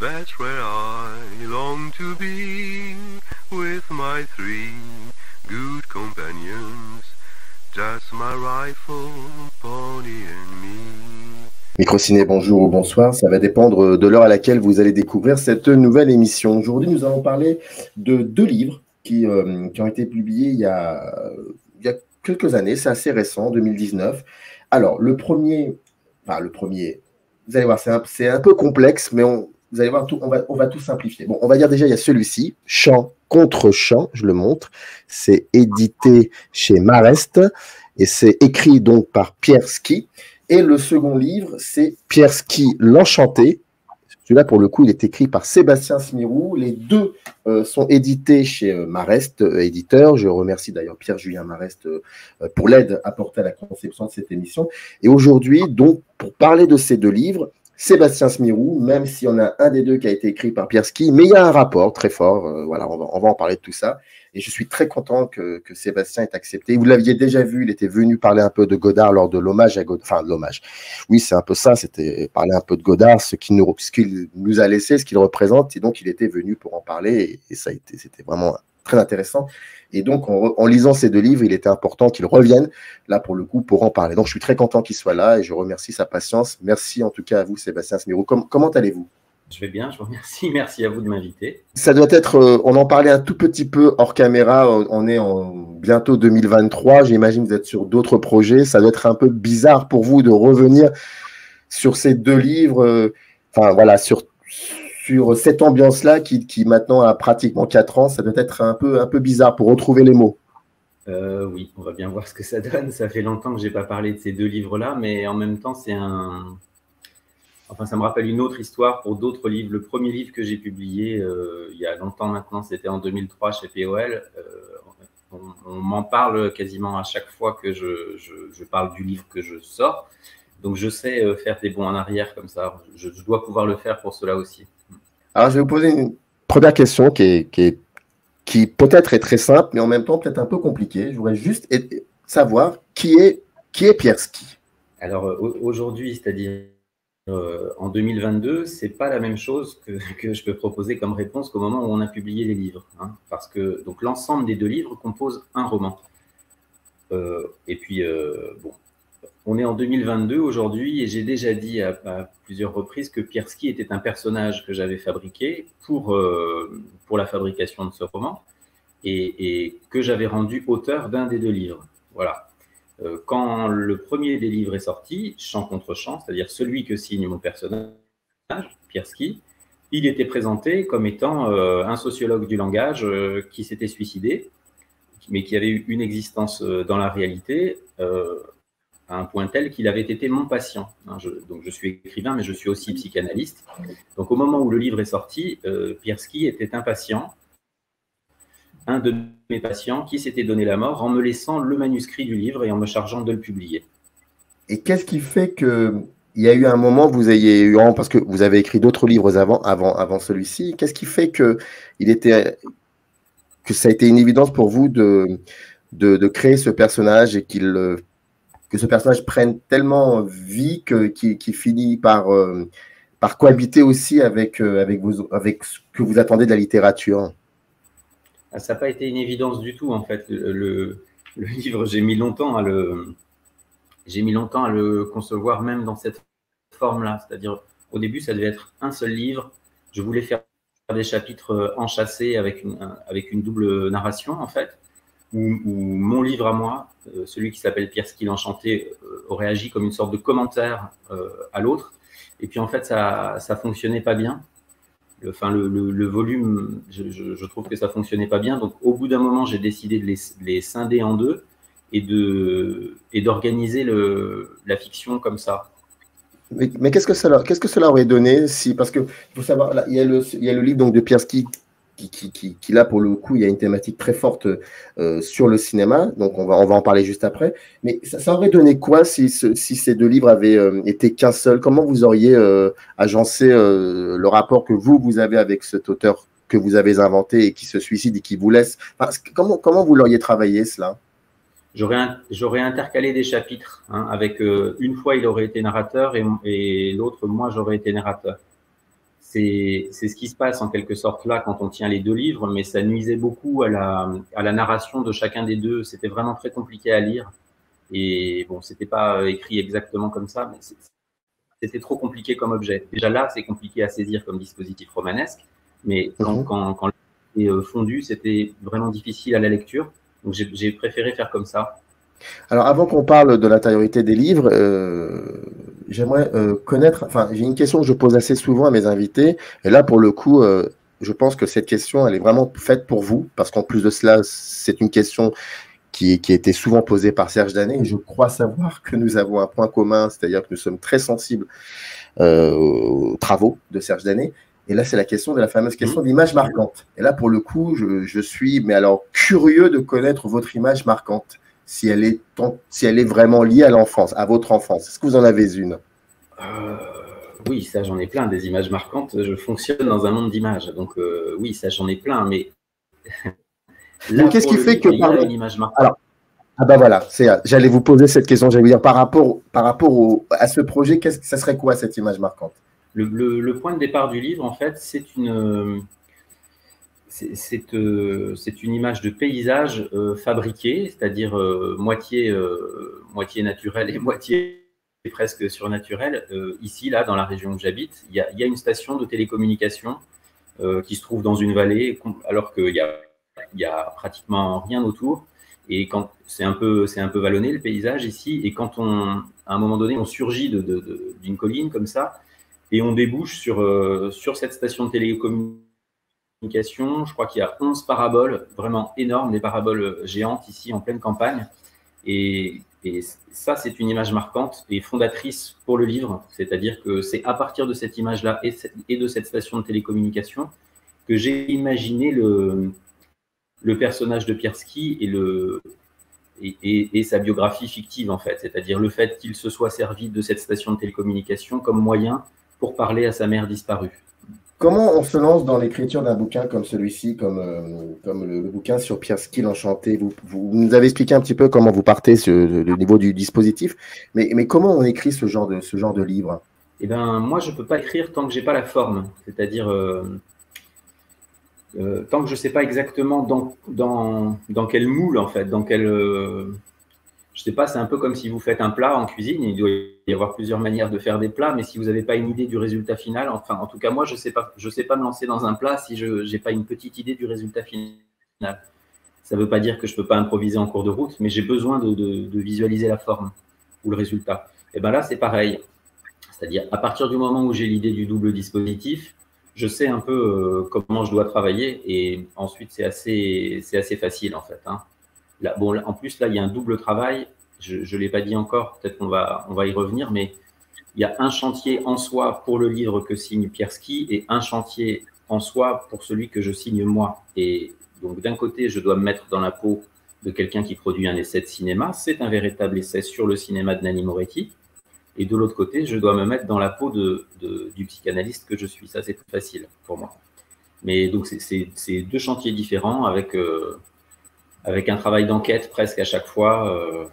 That's where I long to be, with my three good companions, just my rifle, pony and me. Microciné, bonjour ou bonsoir, ça va dépendre de l'heure à laquelle vous allez découvrir cette nouvelle émission. Aujourd'hui, nous allons parler de deux livres qui ont été publiés il y a quelques années, c'est assez récent, 2019. Alors, le premier, vous allez voir, c'est un peu complexe, mais vous allez voir, on va tout simplifier. Bon, on va dire déjà, il y a celui-ci, Chant contre chant, je le montre, c'est édité chez Marest et c'est écrit donc par Pierre Sky. Et le second livre, c'est Pierre Sky, l'Enchanté. Celui-là, pour le coup, il est écrit par Sébastien Smirou. Les deux sont édités chez Marest, éditeur. Je remercie d'ailleurs Pierre-Julien Marest pour l'aide apportée à la conception de cette émission. Et aujourd'hui, donc, pour parler de ces deux livres, Sébastien Smirou, même s'il y en a un des deux qui a été écrit par Pierre Sky, mais il y a un rapport très fort. Voilà, on va en parler de tout ça. Et je suis très content que Sébastien ait accepté. Vous l'aviez déjà vu, il était venu parler un peu de Godard lors de l'hommage à Godard. Enfin, l'hommage. Oui, c'est un peu ça, c'était parler un peu de Godard, ce qu'il nous a laissé, ce qu'il représente. Et donc, il était venu pour en parler. Et c'était vraiment très intéressant. Et donc, en lisant ces deux livres, il était important qu'il revienne, là, pour le coup, pour en parler. Donc, je suis très content qu'il soit là et je remercie sa patience. Merci en tout cas à vous, Sébastien Smirou. Comment allez-vous ? Je vais bien, je vous remercie. Merci à vous de m'inviter. Ça doit être, on en parlait un tout petit peu hors caméra, on est en bientôt 2023, j'imagine que vous êtes sur d'autres projets, ça doit être un peu bizarre pour vous de revenir sur ces deux livres, enfin voilà, sur cette ambiance-là qui maintenant a pratiquement 4 ans, ça doit être un peu bizarre pour retrouver les mots. Oui, on va bien voir ce que ça donne. Ça fait longtemps que je n'ai pas parlé de ces deux livres-là, mais en même temps, ça me rappelle une autre histoire pour d'autres livres. Le premier livre que j'ai publié il y a longtemps maintenant, c'était en 2003 chez POL. On m'en parle quasiment à chaque fois que je parle du livre que je sors. Donc, je sais faire des bonds en arrière comme ça. Je dois pouvoir le faire pour cela aussi. Alors, je vais vous poser une première question qui peut-être est très simple, mais en même temps peut-être un peu compliquée. Je voudrais juste savoir qui est Pierre Sky. Alors, aujourd'hui, c'est-à-dire en 2022, c'est pas la même chose que je peux proposer comme réponse qu'au moment où on a publié les livres, hein, parce que donc l'ensemble des deux livres compose un roman. Et puis on est en 2022 aujourd'hui et j'ai déjà dit à plusieurs reprises que Pierre Sky était un personnage que j'avais fabriqué pour la fabrication de ce roman et que j'avais rendu auteur d'un des deux livres. Voilà. Quand le premier des livres est sorti, Chant contre chant, c'est-à-dire celui que signe mon personnage, Pierre Sky, il était présenté comme étant un sociologue du langage qui s'était suicidé, mais qui avait eu une existence dans la réalité à un point tel qu'il avait été mon patient. Donc je suis écrivain, mais je suis aussi psychanalyste. Donc au moment où le livre est sorti, Pierre Sky était un patient, un de mes patients qui s'était donné la mort en me laissant le manuscrit du livre et en me chargeant de le publier. Et qu'est-ce qui fait qu'il y a eu un moment où vous ayez eu, parce que vous avez écrit d'autres livres avant celui-ci, qu'est-ce qui fait que ça a été une évidence pour vous de créer ce personnage et que ce personnage prenne tellement vie qu'il finit par cohabiter aussi avec ce que vous attendez de la littérature? Ça n'a pas été une évidence du tout, en fait. Le livre, j'ai mis longtemps à le concevoir, même dans cette forme-là. C'est-à-dire, au début, ça devait être un seul livre. Je voulais faire des chapitres enchâssés avec une double narration, en fait, où mon livre à moi, celui qui s'appelle Pierre Sky l'Enchanté, aurait agi comme une sorte de commentaire à l'autre. Et puis, en fait, ça ne fonctionnait pas bien. Le volume, je trouve que ça ne fonctionnait pas bien. Donc, au bout d'un moment, j'ai décidé de les scinder en deux et d'organiser la fiction comme ça. Mais qu'est-ce que cela aurait donné parce que il faut savoir, là, il y a le livre donc, de Pierre Sky qui là, pour le coup, il y a une thématique très forte sur le cinéma. Donc, on va en parler juste après. Mais ça aurait donné quoi si ces deux livres avaient été qu'un seul? Comment vous auriez agencé le rapport que vous avez avec cet auteur que vous avez inventé et qui se suicide et qui vous laisse? Enfin, comment vous l'auriez travaillé, cela? J'aurais intercalé des chapitres, hein, avec une fois, il aurait été narrateur et l'autre, moi, j'aurais été narrateur. c'est ce qui se passe en quelque sorte là quand on tient les deux livres, mais ça nuisait beaucoup à la narration de chacun des deux. C'était vraiment très compliqué à lire. Et bon, c'était pas écrit exactement comme ça, mais c'était trop compliqué comme objet. Déjà là, c'est compliqué à saisir comme dispositif romanesque, mais quand le livre est fondu, c'était vraiment difficile à la lecture. Donc j'ai préféré faire comme ça. Alors, avant qu'on parle de l'intériorité des livres, j'aimerais connaître, enfin, j'ai une question que je pose assez souvent à mes invités, et là, pour le coup, je pense que cette question, elle est vraiment faite pour vous, parce qu'en plus de cela, c'est une question qui a été souvent posée par Serge Danet, et je crois savoir que nous avons un point commun, c'est-à-dire que nous sommes très sensibles aux travaux de Serge Danet. Et là, c'est la question de la fameuse question d'image marquante. Et là, pour le coup, je suis, mais alors, curieux de connaître votre image marquante. Si elle est vraiment liée à l'enfance, à votre enfance. Est-ce que vous en avez une? Oui, ça j'en ai plein, des images marquantes. Je fonctionne dans un monde d'images. Donc oui, ça j'en ai plein, mais qu'est-ce qui fait que il y a une image marquante. Alors, ah ben voilà, j'allais vous poser cette question, j'allais vous dire par rapport à ce projet, ça serait quoi cette image marquante? Le point de départ du livre, en fait, c'est une image de paysage fabriqué, c'est-à-dire moitié naturel et moitié presque surnaturel. Ici, là, dans la région où j'habite, il y a une station de télécommunication qui se trouve dans une vallée, alors qu'il y a pratiquement rien autour. Et quand c'est un peu vallonné le paysage ici, et quand à un moment donné, on surgit d'une colline comme ça, et on débouche sur cette station de télécommunication. Je crois qu'il y a 11 paraboles vraiment énormes, des paraboles géantes ici en pleine campagne. Et ça, c'est une image marquante et fondatrice pour le livre. C'est-à-dire que c'est à partir de cette image-là et de cette station de télécommunication que j'ai imaginé le personnage de Pierski et sa biographie fictive, en fait. C'est-à-dire le fait qu'il se soit servi de cette station de télécommunication comme moyen pour parler à sa mère disparue. Comment on se lance dans l'écriture d'un bouquin comme celui-ci, comme le bouquin sur Pierski l'Enchanté? Vous nous avez expliqué un petit peu comment vous partez au niveau du dispositif, mais comment on écrit ce genre de livre? Eh ben, moi, je ne peux pas écrire tant que je n'ai pas la forme. C'est-à-dire, tant que je ne sais pas exactement dans quel moule, en fait, dans quel... je ne sais pas, c'est un peu comme si vous faites un plat en cuisine. Il doit y avoir plusieurs manières de faire des plats, mais si vous n'avez pas une idée du résultat final, enfin, en tout cas, moi, je sais pas me lancer dans un plat si je n'ai pas une petite idée du résultat final. Ça ne veut pas dire que je ne peux pas improviser en cours de route, mais j'ai besoin de visualiser la forme ou le résultat. Et bien là, c'est pareil. C'est-à-dire, à partir du moment où j'ai l'idée du double dispositif, je sais un peu comment je dois travailler, et ensuite, c'est assez facile, en fait, hein. Là, bon, en plus, là, il y a un double travail. Je ne l'ai pas dit encore, peut-être qu'on va y revenir, mais il y a un chantier en soi pour le livre que signe Pierski et un chantier en soi pour celui que je signe moi. Et donc, d'un côté, je dois me mettre dans la peau de quelqu'un qui produit un essai de cinéma. C'est un véritable essai sur le cinéma de Nanni Moretti. Et de l'autre côté, je dois me mettre dans la peau du psychanalyste que je suis. Ça, c'est plus facile pour moi. Mais donc, c'est deux chantiers différents avec un travail d'enquête presque à chaque fois.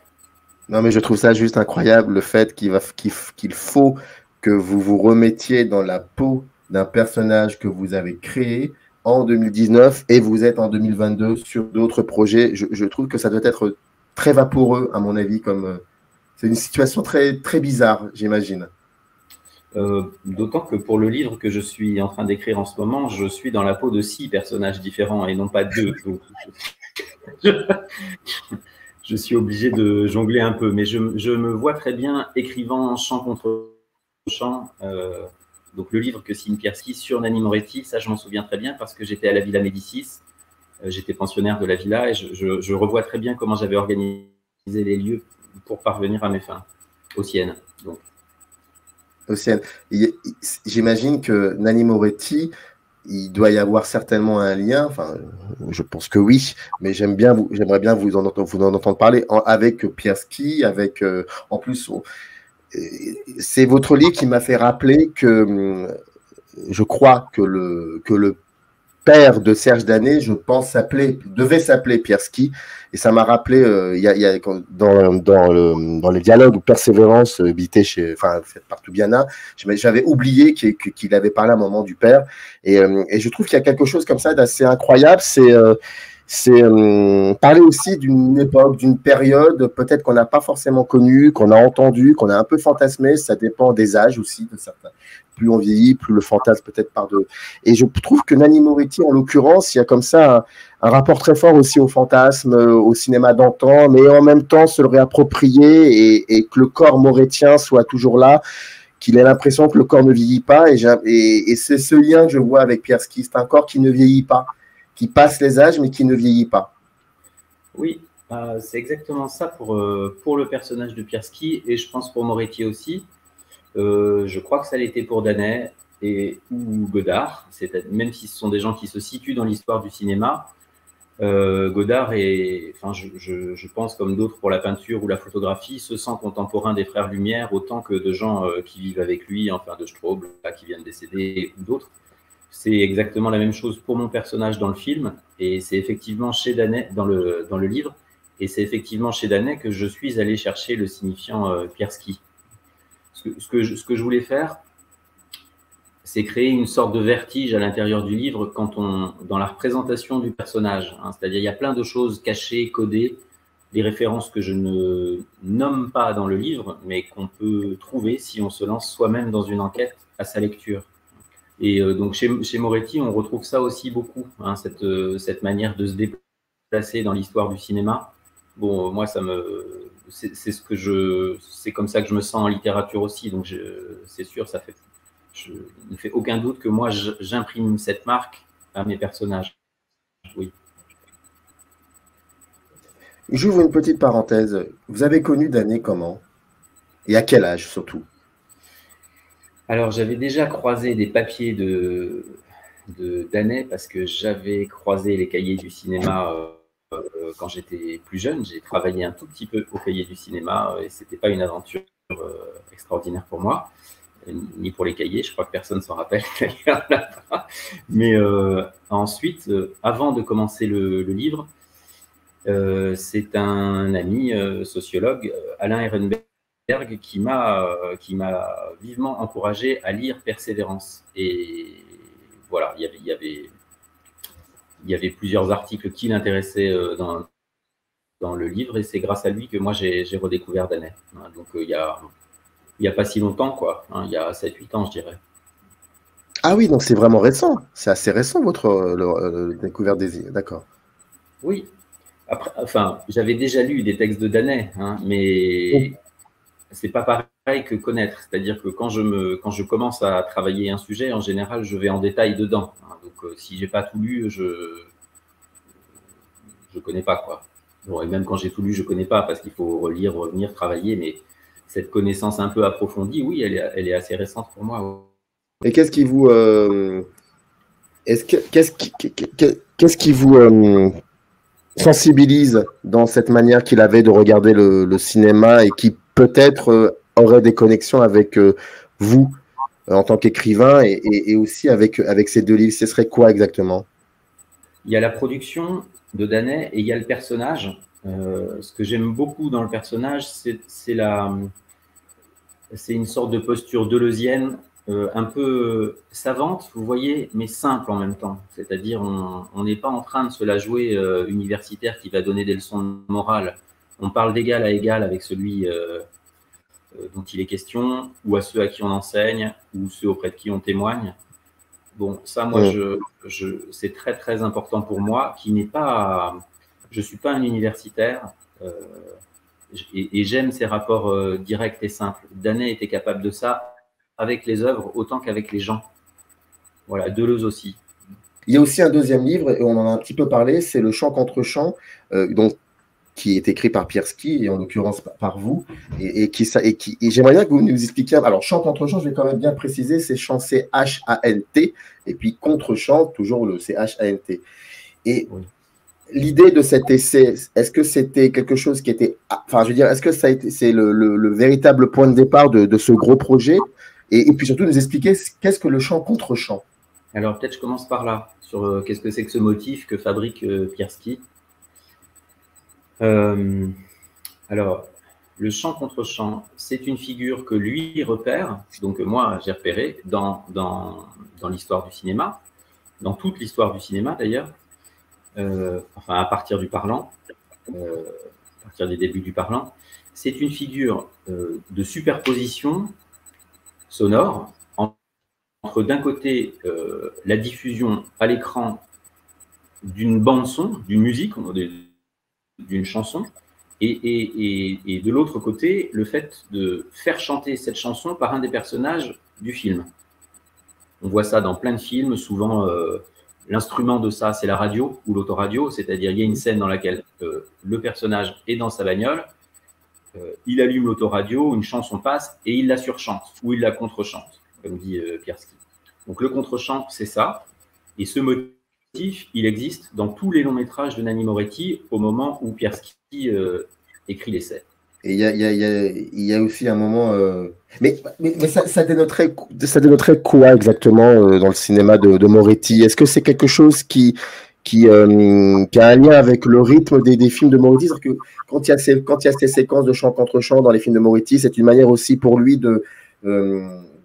Non, mais je trouve ça juste incroyable, le fait qu'il faut que vous vous remettiez dans la peau d'un personnage que vous avez créé en 2019 et vous êtes en 2022 sur d'autres projets. Je trouve que ça doit être très vaporeux, à mon avis, c'est une situation très, très bizarre, j'imagine. D'autant que pour le livre que je suis en train d'écrire en ce moment, je suis dans la peau de 6 personnages différents et non pas 2. Donc, je suis obligé de jongler un peu, mais je me vois très bien écrivant chant contre chant. Donc le livre que signe Pierski sur Nanni Moretti, ça je m'en souviens très bien parce que j'étais à la Villa Médicis, j'étais pensionnaire de la villa et je revois très bien comment j'avais organisé les lieux pour parvenir à mes fins, aux siennes. Donc. Aux siennes. J'imagine que Nanni Moretti, il doit y avoir certainement un lien, enfin, je pense que oui, mais j'aimerais bien vous en entendre parler avec Pierski, avec, en plus, c'est votre livre qui m'a fait rappeler que je crois que le père de Serge Danet, je pense, devait s'appeler Pierski. Et ça m'a rappelé, dans les dialogues où Persévérance habitait fait par Toubiana, j'avais oublié qu'il avait parlé à un moment du père. Et je trouve qu'il y a quelque chose comme ça d'assez incroyable. C'est parler aussi d'une époque, d'une période peut-être qu'on n'a pas forcément connue, qu'on a entendue, qu'on a un peu fantasmé. Ça dépend des âges aussi de certains. Plus on vieillit, plus le fantasme peut-être part de... Et je trouve que Nanni Moretti, en l'occurrence, il y a comme ça un rapport très fort aussi au fantasme, au cinéma d'antan, mais en même temps se le réapproprier et que le corps morettien soit toujours là, qu'il ait l'impression que le corps ne vieillit pas. Et c'est ce lien que je vois avec Pierski. C'est un corps qui ne vieillit pas, qui passe les âges, mais qui ne vieillit pas. Oui, c'est exactement ça pour le personnage de Pierski, et je pense pour Moretti aussi. Je crois que ça l'était pour Danet ou Godard, même si ce sont des gens qui se situent dans l'histoire du cinéma. Godard je pense, comme d'autres pour la peinture ou la photographie, se sent contemporain des frères Lumière autant que de gens qui vivent avec lui, enfin de Straub, qui viennent décéder, ou d'autres. C'est exactement la même chose pour mon personnage dans le film, et c'est effectivement chez Danet, dans le livre, et c'est effectivement chez Danet que je suis allé chercher le signifiant Pierski. Ce que je voulais faire, c'est créer une sorte de vertige à l'intérieur du livre dans la représentation du personnage. C'est-à-dire, il y a plein de choses cachées, codées, des références que je ne nomme pas dans le livre, mais qu'on peut trouver si on se lance soi-même dans une enquête à sa lecture. Et donc, chez Moretti, on retrouve ça aussi beaucoup, cette manière de se déplacer dans l'histoire du cinéma. Bon, moi, c'est comme ça que je me sens en littérature aussi, donc c'est sûr, il ne fait aucun doute que moi j'imprime cette marque à mes personnages. Oui. J'ouvre une petite parenthèse. Vous avez connu Danet comment? Et à quel âge surtout? Alors, j'avais déjà croisé des papiers de Danet parce que j'avais croisé les cahiers du cinéma quand j'étais plus jeune. J'ai travaillé un tout petit peu au cahier du cinéma et c'était pas une aventure extraordinaire pour moi, ni pour les cahiers. Je crois que personne s'en rappelle d'ailleurs là-bas. Mais ensuite, avant de commencer le livre, c'est un ami sociologue, Alain Ehrenberg, qui m'a vivement encouragé à lire Persévérance. Et voilà, il y avait plusieurs articles qui l'intéressaient dans le livre, et c'est grâce à lui que moi j'ai redécouvert Danet. Donc il y a pas si longtemps, quoi, il y a 7-8 ans, je dirais. Ah oui, donc c'est vraiment récent. C'est assez récent, votre découverte des îles. D'accord. Oui. Après, j'avais déjà lu des textes de Danet, mais c'est pas pareil que connaître. C'est-à-dire que quand je commence à travailler un sujet, en général, je vais en détail dedans. Donc, si j'ai pas tout lu, je connais pas, quoi. Bon, et même quand j'ai tout lu, je connais pas parce qu'il faut relire, revenir, travailler. Mais cette connaissance un peu approfondie, oui, elle est assez récente pour moi. Et qu'est-ce qui vous qu'est-ce qui vous sensibilise dans cette manière qu'il avait de regarder le cinéma et qui peut-être aurait des connexions avec vous en tant qu'écrivain et aussi avec ces deux livres? Ce serait quoi exactement? Il y a la production de Danet et il y a le personnage. Ce que j'aime beaucoup dans le personnage, c'est une sorte de posture deleuzienne, un peu savante, vous voyez, mais simple en même temps. C'est-à-dire, on n'est pas en train de se la jouer universitaire qui va donner des leçons de morale. On parle d'égal à égal avec celui dont il est question, ou à ceux à qui on enseigne, ou ceux auprès de qui on témoigne. Bon, ça, moi, c'est très, très important pour moi, je ne suis pas un universitaire, et j'aime ces rapports directs et simples. Danet était capable de ça avec les œuvres autant qu'avec les gens. Voilà, Deleuze aussi. Il y a aussi un deuxième livre, et on en a un petit peu parlé, c'est Le Chant contre Chant, qui est écrit par Pierski, et en l'occurrence par vous, et j'aimerais bien que vous nous expliquiez. Alors, Chant contre Chant, je vais quand même bien préciser, c'est chant C-H-A-N-T, et puis contre chant, toujours le C-H-A-N-T. Et oui. L'idée de cet essai, est-ce que c'était quelque chose qui était... Enfin, je veux dire, est-ce que c'est le véritable point de départ de ce gros projet? Et puis surtout, nous expliquer qu'est-ce que le chant contre chant? Alors peut-être je commence par là, sur qu'est-ce que c'est que ce motif que fabrique Pierski. Alors, le chant contre chant, c'est une figure que lui repère, donc moi j'ai repéré dans l'histoire du cinéma, dans toute l'histoire du cinéma d'ailleurs, enfin à partir du parlant, à partir des débuts du parlant. C'est une figure de superposition sonore entre d'un côté la diffusion à l'écran d'une bande-son, d'une musique, d'une chanson, et de l'autre côté, le fait de faire chanter cette chanson par un des personnages du film. On voit ça dans plein de films, souvent l'instrument de ça, c'est la radio ou l'autoradio, c'est-à-dire il y a une scène dans laquelle le personnage est dans sa bagnole, il allume l'autoradio, une chanson passe et il la surchante ou il la contre-chante, comme dit Pierski. Donc le contre-chant, c'est ça, et ce motif, il existe dans tous les longs métrages de Nanni Moretti au moment où Pierski écrit l'essai. Et il y a aussi un moment... Mais ça dénoterait quoi exactement dans le cinéma de Moretti? Est-ce que c'est quelque chose qui a un lien avec le rythme des films de Moretti? C'est-à-dire que quand il y a ces séquences de chant contre chant dans les films de Moretti, c'est une manière aussi pour lui de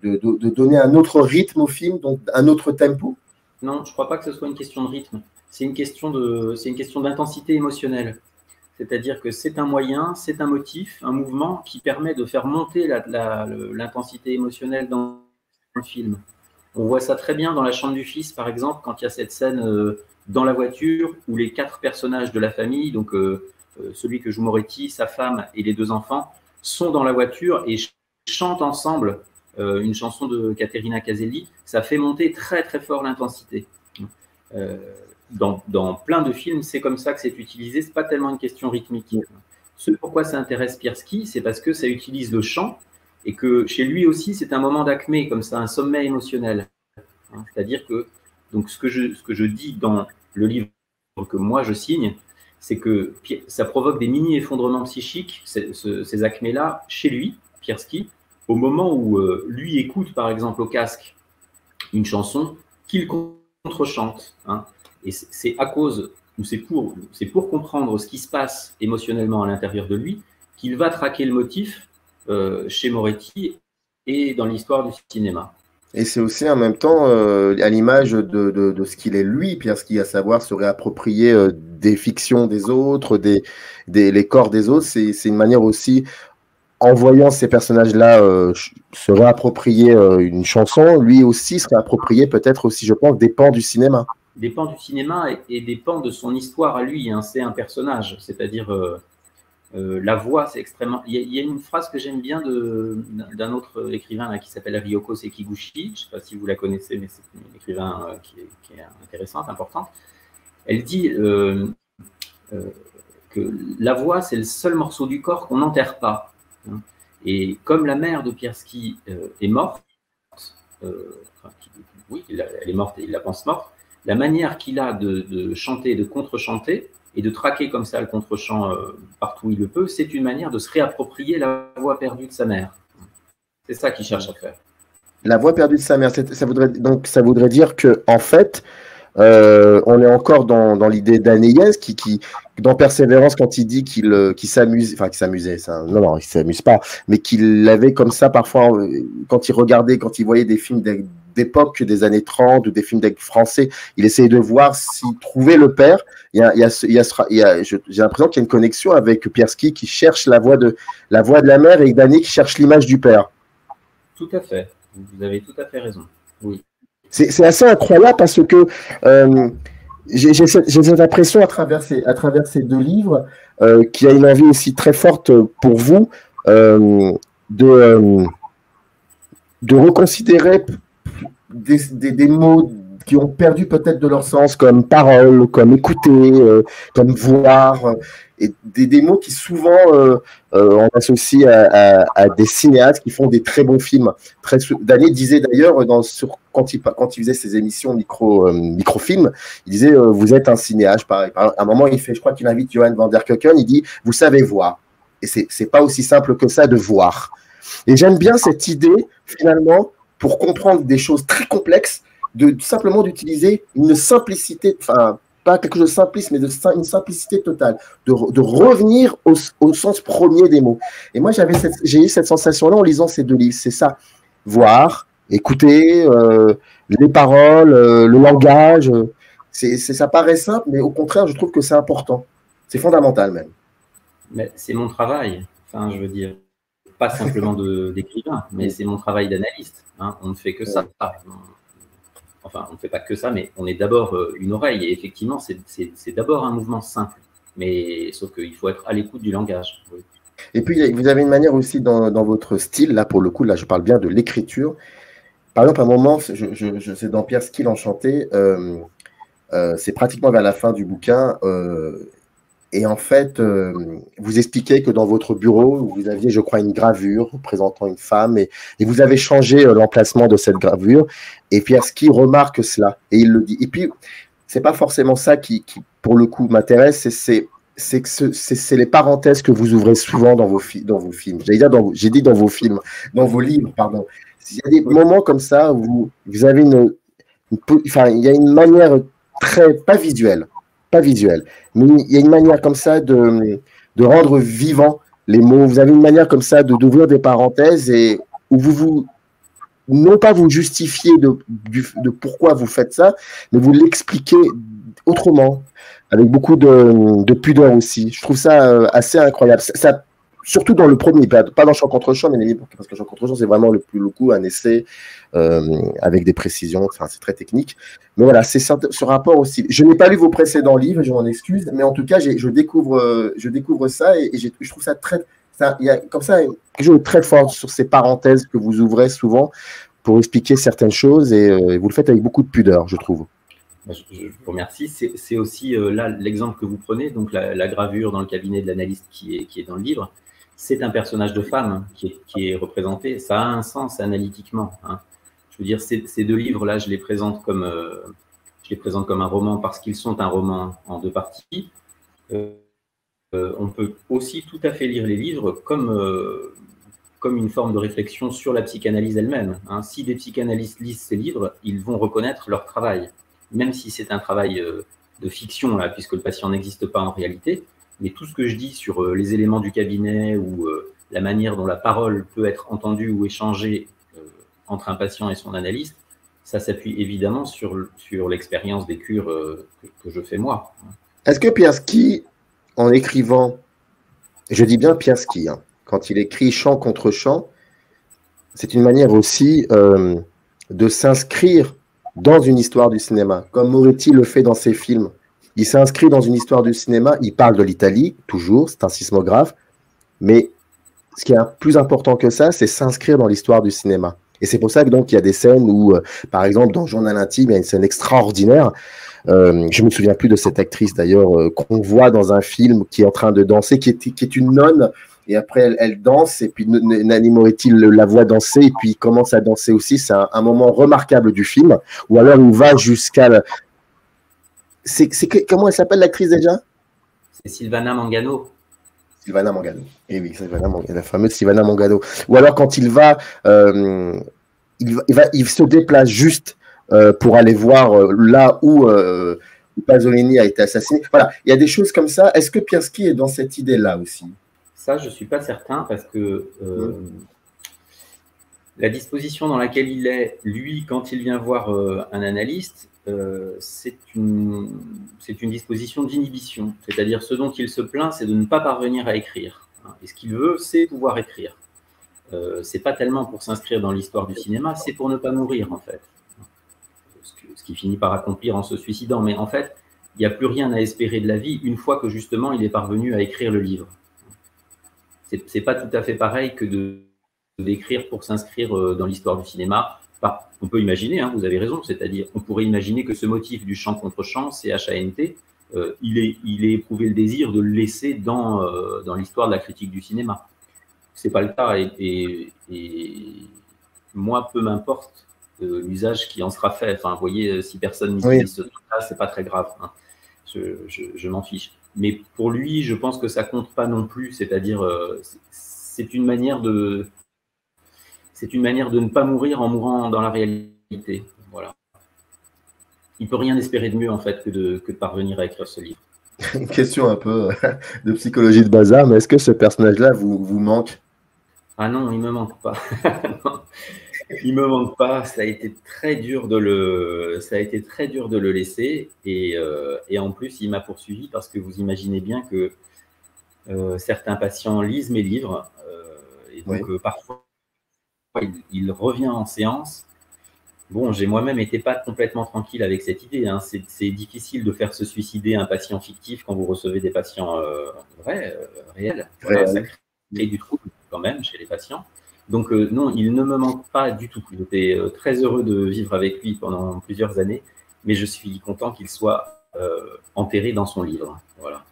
donner un autre rythme au film, donc un autre tempo? Non, je ne crois pas que ce soit une question de rythme. C'est une question d'intensité émotionnelle. C'est-à-dire que c'est un moyen, c'est un motif, un mouvement qui permet de faire monter l'intensité émotionnelle dans le film. On voit ça très bien dans La Chambre du Fils, par exemple, quand il y a cette scène dans la voiture où les 4 personnages de la famille, donc celui que joue Moretti, sa femme et les 2 enfants, sont dans la voiture et chantent ensemble une chanson de Caterina Caselli. Ça fait monter très très fort l'intensité. Dans plein de films, c'est comme ça que c'est utilisé. C'est pas tellement une question rythmique. Ce pourquoi ça intéresse Pierski, c'est parce que ça utilise le chant et que chez lui aussi, c'est un moment d'acmé, comme ça, un sommet émotionnel. C'est-à-dire que donc ce que je dis dans le livre que moi je signe, c'est que ça provoque des mini-effondrements psychiques, ces acmés-là, chez lui, Pierski, au moment où lui écoute, par exemple, au casque, une chanson qu'il contre-chante. Et c'est à cause, ou c'est pour comprendre ce qui se passe émotionnellement à l'intérieur de lui, qu'il va traquer le motif chez Moretti et dans l'histoire du cinéma. Et c'est aussi en même temps à l'image de ce qu'il est lui, Pierski, à savoir se réapproprier des fictions des autres, les corps des autres. C'est une manière aussi, en voyant ces personnages-là se réapproprier une chanson, lui aussi se réapproprier peut-être aussi, je pense, des pans du cinéma. Des pans du cinéma et des pans de son histoire à lui. C'est un personnage, c'est-à-dire la voix, c'est extrêmement... Il y a une phrase que j'aime bien d'un autre écrivain là, qui s'appelle Ryoko Sekiguchi, je ne sais pas si vous la connaissez, mais c'est une écrivain qui est intéressante, importante. Elle dit que la voix, c'est le seul morceau du corps qu'on n'enterre pas. Et comme la mère de Pierski est morte, oui, elle est morte et il la pense morte, la manière qu'il a de chanter, de contre-chanter, et de traquer comme ça le contre-chant partout où il le peut, c'est une manière de se réapproprier la voix perdue de sa mère. C'est ça qu'il cherche à faire. La voix perdue de sa mère, ça voudrait dire qu'en fait, on est encore dans l'idée d'Aneyès qui, dans Persévérance, quand il dit qu'il s'amusait, non, il s'amuse pas, mais qu'il avait comme ça parfois, quand il voyait des films d'époque des années 30 ou des films français, il essayait de voir s'il trouvait le père. J'ai l'impression qu'il y a une connexion avec Pierski qui cherche la voix de la mère et Dany qui cherche l'image du père. Tout à fait. Vous avez tout à fait raison. Oui. C'est assez incroyable parce que j'ai cette impression à travers ces 2 livres qu'il y a une envie aussi très forte pour vous de reconsidérer des mots qui ont perdu peut-être de leur sens, comme parole, comme écouter, comme voir, et des mots qui souvent on associe à des cinéastes qui font des très bons films. Dany disait d'ailleurs, quand il faisait ses émissions microfilms, il disait vous êtes un cinéaste. Pareil. À un moment, je crois qu'il invite Johan van der Keuken, il dit vous savez voir. Et c'est pas aussi simple que ça de voir. Et j'aime bien cette idée, finalement, pour comprendre des choses très complexes, simplement d'utiliser une simplicité, enfin, pas quelque chose de simpliste, mais une simplicité totale, de revenir au sens premier des mots. Et moi, j'ai eu cette sensation-là en lisant ces deux livres, c'est ça, voir, écouter, les paroles, le langage, ça paraît simple, mais au contraire, je trouve que c'est important, c'est fondamental même. Mais c'est mon travail, enfin, je veux dire, pas simplement d'écrivain, mais c'est mon travail d'analyste, hein. On ne fait que ça. Enfin, on ne fait pas que ça, mais on est d'abord une oreille. Et effectivement, c'est d'abord un mouvement simple. Mais sauf qu'il faut être à l'écoute du langage. Oui. Et puis, vous avez une manière aussi dans votre style, là, pour le coup, là, je parle bien de l'écriture. Par exemple, à un moment, c'est dans Pierre Schill Enchanté, c'est pratiquement vers la fin du bouquin. Et en fait, vous expliquez que dans votre bureau, vous aviez, je crois, une gravure représentant une femme et vous avez changé l'emplacement de cette gravure. Et Pierre Schill remarque cela et il le dit. Et puis, c'est pas forcément ça qui pour le coup, m'intéresse, c'est les parenthèses que vous ouvrez souvent dans vos films. J'ai dit dans vos films, dans vos livres, pardon. Il y a des moments comme ça où vous avez enfin, il y a une manière pas visuelle, mais il y a une manière comme ça de rendre vivant les mots. Vous avez une manière comme ça d'ouvrir des parenthèses et où non pas vous justifiez de pourquoi vous faites ça, mais vous l'expliquez autrement, avec beaucoup de pudeur aussi. Je trouve ça assez incroyable. Surtout dans le premier, pas dans Chant contre Chant, parce que Chant contre Chant, c'est vraiment le coup, un essai avec des précisions, enfin, c'est très technique. Mais voilà, c'est ce rapport aussi. Je n'ai pas lu vos précédents livres, je m'en excuse, mais en tout cas, je découvre ça et je trouve ça très... Il y a comme ça quelque chose de très fort sur ces parenthèses que vous ouvrez souvent pour expliquer certaines choses et vous le faites avec beaucoup de pudeur, je trouve. Je vous remercie. C'est aussi là l'exemple que vous prenez, donc la gravure dans le cabinet de l'analyste qui est dans le livre. C'est un personnage de femme qui est représenté. Ça a un sens analytiquement, hein. Je veux dire, ces deux livres-là, je les présente comme un roman parce qu'ils sont un roman en deux parties. On peut aussi tout à fait lire les livres comme une forme de réflexion sur la psychanalyse elle-même, hein. Si des psychanalystes lisent ces livres, ils vont reconnaître leur travail, même si c'est un travail de fiction, là, puisque le patient n'existe pas en réalité. Mais tout ce que je dis sur les éléments du cabinet ou la manière dont la parole peut être entendue ou échangée entre un patient et son analyste, ça s'appuie évidemment sur l'expérience des cures que je fais moi. Est-ce que Pierre Schill, en écrivant, je dis bien Pierre Schill, hein, quand il écrit Chant contre Chant, c'est une manière aussi de s'inscrire dans une histoire du cinéma, comme Moretti le fait dans ses films. Il s'inscrit dans une histoire du cinéma, il parle de l'Italie, toujours, c'est un sismographe, mais ce qui est plus important que ça, c'est s'inscrire dans l'histoire du cinéma. Et c'est pour ça que donc il y a des scènes où, par exemple, dans Journal intime, il y a une scène extraordinaire. Je ne me souviens plus de cette actrice d'ailleurs qu'on voit dans un film qui est en train de danser, qui est une nonne, et après elle danse, et puis Nanni Moretti la voit danser, et puis il commence à danser aussi. C'est un moment remarquable du film, ou alors il va jusqu'à... Comment elle s'appelle l'actrice déjà? C'est Silvana Mangano. Silvana Mangano. Et oui, la fameuse Silvana Mangano. Ou alors quand il se déplace juste pour aller voir là où Pasolini a été assassiné. Voilà, il y a des choses comme ça. Est-ce que Pierre Schill est dans cette idée-là aussi? Ça, je ne suis pas certain parce que la disposition dans laquelle il est, lui, quand il vient voir un analyste, c'est une disposition d'inhibition. C'est-à-dire, ce dont il se plaint, c'est de ne pas parvenir à écrire. Et ce qu'il veut, c'est pouvoir écrire. C'est pas tellement pour s'inscrire dans l'histoire du cinéma, c'est pour ne pas mourir, en fait. Ce qui finit par accomplir en se suicidant. Mais en fait, il n'y a plus rien à espérer de la vie une fois que, justement, il est parvenu à écrire le livre. C'est pas tout à fait pareil que d'écrire pour s'inscrire dans l'histoire du cinéma. Enfin, on peut imaginer, hein, vous avez raison, c'est-à-dire on pourrait imaginer que ce motif du chant contre chant, C-H-A-N-T, il ait éprouvé le désir de le laisser dans l'histoire de la critique du cinéma. C'est pas le cas et moi, peu m'importe l'usage qui en sera fait. Enfin, vous voyez, si personne n'utilise ce truc-là, c'est pas très grave, hein. Je m'en fiche. Mais pour lui, je pense que ça compte pas non plus, c'est-à-dire c'est une manière de ne pas mourir en mourant dans la réalité. Voilà. il peut rien espérer de mieux en fait que de parvenir à écrire ce livre. Une question un peu de psychologie de bazar, mais est-ce que ce personnage-là vous manque? Ah non, il me manque pas. Non, il me manque pas. Ça a été très dur de le laisser, et en plus il m'a poursuivi parce que vous imaginez bien que certains patients lisent mes livres, et donc Oui. parfois il revient en séance. Bon, j'ai moi-même été pas complètement tranquille avec cette idée, hein. C'est difficile de faire se suicider un patient fictif quand vous recevez des patients vrais, réels. Voilà, ça crée du trouble quand même chez les patients. Donc non, il ne me manque pas du tout. J'étais très heureux de vivre avec lui pendant plusieurs années, mais je suis content qu'il soit enterré dans son livre. Voilà.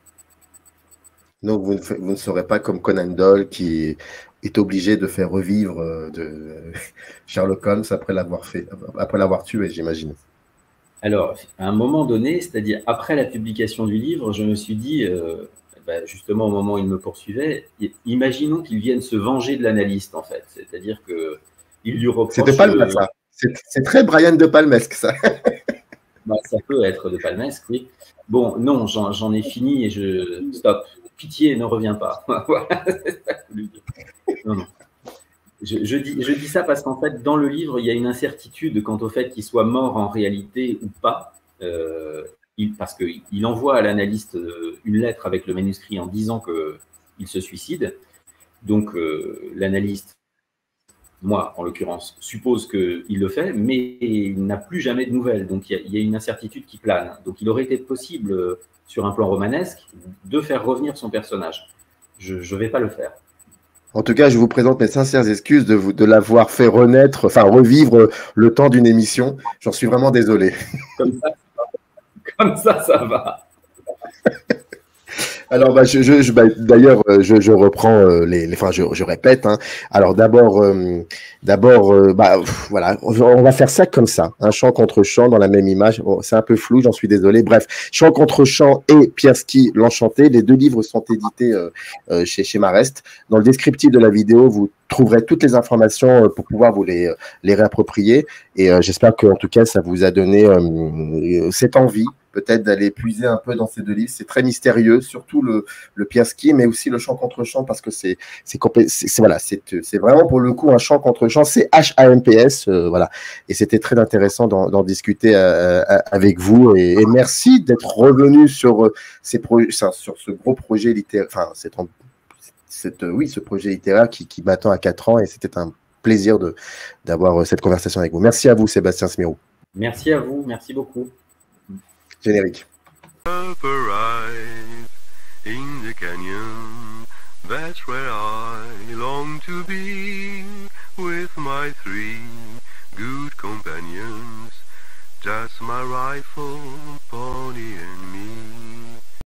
Donc, vous ne serez pas comme Conan Doyle qui est obligé de faire revivre Sherlock Holmes après l'avoir tué, j'imagine. Alors, à un moment donné, c'est-à-dire après la publication du livre, je me suis dit, justement au moment où il me poursuivait, imaginons qu'il vienne se venger de l'analyste, en fait. C'est-à-dire qu'il lui reproche… C'est De Palma, ça. C'est très Brian De Palmesque, ça. Ça peut être De Palmesque, oui. Bon, non, j'en ai fini et stop. Pitié, ne reviens pas. Non, non. Je dis ça parce qu'en fait, dans le livre, il y a une incertitude quant au fait qu'il soit mort en réalité ou pas, parce qu'il envoie à l'analyste une lettre avec le manuscrit en disant qu'il se suicide. Donc, l'analyste, moi en l'occurrence, suppose qu'il le fait, mais il n'a plus jamais de nouvelles. Donc, il y a une incertitude qui plane. Donc, il aurait été possible, sur un plan romanesque, de faire revenir son personnage. Je ne vais pas le faire. En tout cas, je vous présente mes sincères excuses de l'avoir fait revivre le temps d'une émission. J'en suis vraiment désolé. Comme ça va. Alors, d'ailleurs, je reprends je répète. Hein. Alors, d'abord, voilà, on va faire ça comme ça. Un chant contre chant dans la même image. Bon, c'est un peu flou, j'en suis désolé. Bref, Chant contre chant et Pierski l'Enchanté. Les deux livres sont édités chez Marest. Dans le descriptif de la vidéo, vous trouverez toutes les informations pour pouvoir vous les réapproprier. Et j'espère qu'en tout cas, ça vous a donné cette envie peut-être d'aller puiser un peu dans ces deux livres. C'est très mystérieux, surtout le Pierski, mais aussi le chant contre chant, parce que c'est vraiment pour le coup un chant contre chant, c'est HAMPS, voilà. Et c'était très intéressant d'en discuter avec vous, et merci d'être revenu sur sur ce gros projet littéraire, ce projet littéraire qui m'attend à 4 ans, et c'était un plaisir d'avoir cette conversation avec vous. Merci à vous, Sébastien Smirou. Merci à vous, merci beaucoup. Générique. In the canyon, that's where I long to be, with my 3 good companions, just my rifle,